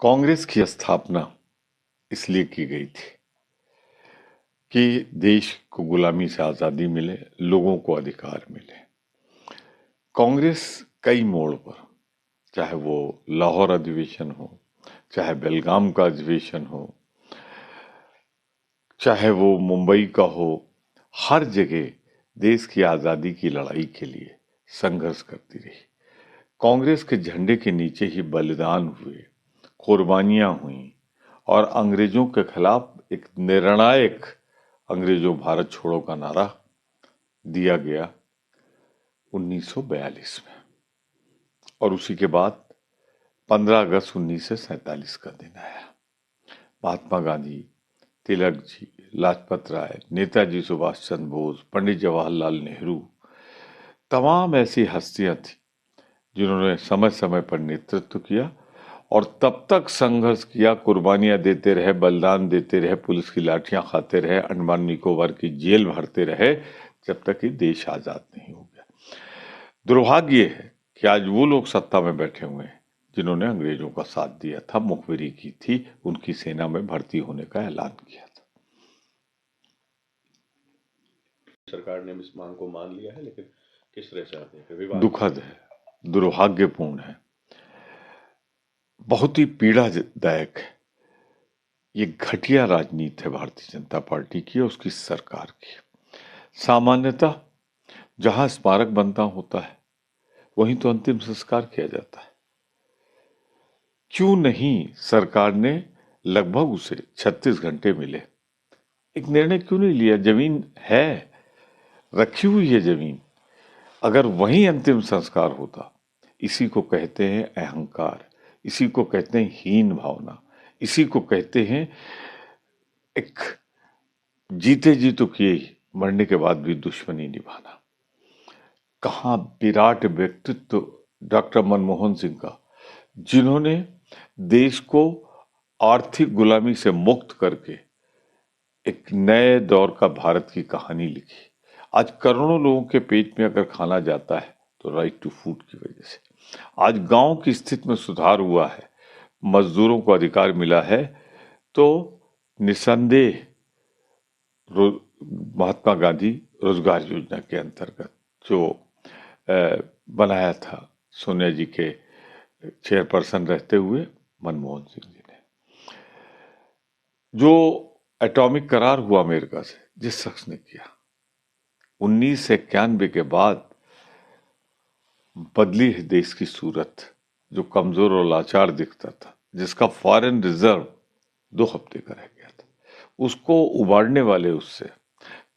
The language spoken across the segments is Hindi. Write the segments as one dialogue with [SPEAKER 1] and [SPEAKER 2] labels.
[SPEAKER 1] कांग्रेस की स्थापना इसलिए की गई थी कि देश को गुलामी से आजादी मिले, लोगों को अधिकार मिले। कांग्रेस कई मोड़ पर, चाहे वो लाहौर अधिवेशन हो, चाहे बेलगाम का अधिवेशन हो, चाहे वो मुंबई का हो, हर जगह देश की आजादी की लड़ाई के लिए संघर्ष करती रही। कांग्रेस के झंडे के नीचे ही बलिदान हुए, कुर्बानियां हुई और अंग्रेजों के खिलाफ एक निर्णायक अंग्रेजों भारत छोड़ो का नारा दिया गया 1942 में। और उसी के बाद 15 अगस्त 1947 का दिन आया। महात्मा गांधी, तिलक जी, लाजपत राय, नेताजी सुभाष चंद्र बोस, पंडित जवाहरलाल नेहरू, तमाम ऐसी हस्तियां थी जिन्होंने समय समय पर नेतृत्व किया और तब तक संघर्ष किया, कुर्बानियां देते रहे, बलिदान देते रहे, पुलिस की लाठियां खाते रहे, अंडमान निकोबार की जेल भरते रहे, जब तक कि देश आजाद नहीं हो गया। दुर्भाग्य है कि आज वो लोग सत्ता में बैठे हुए हैं जिन्होंने अंग्रेजों का साथ दिया था, मुखबिरी की थी, उनकी सेना में भर्ती होने का ऐलान किया था।
[SPEAKER 2] सरकार ने इस मांग को मान लिया है, लेकिन किस तरह से आते
[SPEAKER 1] दुखद है, दुर्भाग्यपूर्ण है, बहुत ही पीड़ादायक है। ये घटिया राजनीति है भारतीय जनता पार्टी की और उसकी सरकार की। सामान्यतः जहां स्मारक बनता होता है वहीं तो अंतिम संस्कार किया जाता है। क्यों नहीं सरकार ने लगभग उसे 36 घंटे मिले, एक निर्णय क्यों नहीं लिया? जमीन है, रखी हुई है जमीन, अगर वहीं अंतिम संस्कार होता। इसी को कहते हैं अहंकार, इसी को कहते हैं हीन भावना, इसी को कहते हैं एक जीते जी तो किए ही, मरने के बाद भी दुश्मनी निभाना। कहाँ विराट व्यक्तित्व डॉक्टर मनमोहन सिंह का, जिन्होंने देश को आर्थिक गुलामी से मुक्त करके एक नए दौर का भारत की कहानी लिखी। आज करोड़ों लोगों के पेट में अगर खाना जाता है तो राइट टू फूड की वजह से। आज गांव की स्थिति में सुधार हुआ है, मजदूरों को अधिकार मिला है, तो निसंदेह महात्मा गांधी रोजगार योजना के अंतर्गत जो बनाया था सोनिया जी के चेयरपर्सन रहते हुए मनमोहन सिंह जी ने, जो एटॉमिक करार हुआ अमेरिका से जिस शख्स ने किया, 1991 के बाद बदली है देश की सूरत। जो कमजोर और लाचार दिखता था, जिसका फॉरेन रिजर्व 2 हफ्ते का रह गया था, उसको उबारने वाले उससे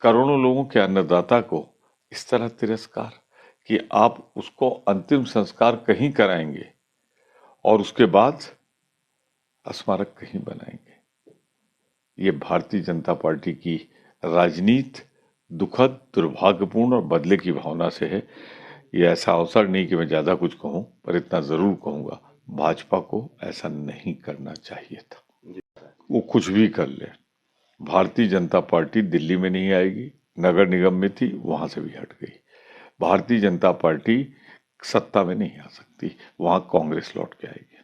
[SPEAKER 1] करोड़ों लोगों के अन्नदाता को इस तरह तिरस्कार कि आप उसको अंतिम संस्कार कहीं कराएंगे और उसके बाद स्मारक कहीं बनाएंगे। ये भारतीय जनता पार्टी की राजनीति दुखद, दुर्भाग्यपूर्ण और बदले की भावना से है। ये ऐसा अवसर नहीं कि मैं ज्यादा कुछ कहूं, पर इतना जरूर कहूंगा, भाजपा को ऐसा नहीं करना चाहिए था। वो कुछ भी कर ले, भारतीय जनता पार्टी दिल्ली में नहीं आएगी, नगर निगम में थी, वहां से भी हट गई। भारतीय जनता पार्टी सत्ता में नहीं आ सकती, वहां कांग्रेस लौट के आएगी।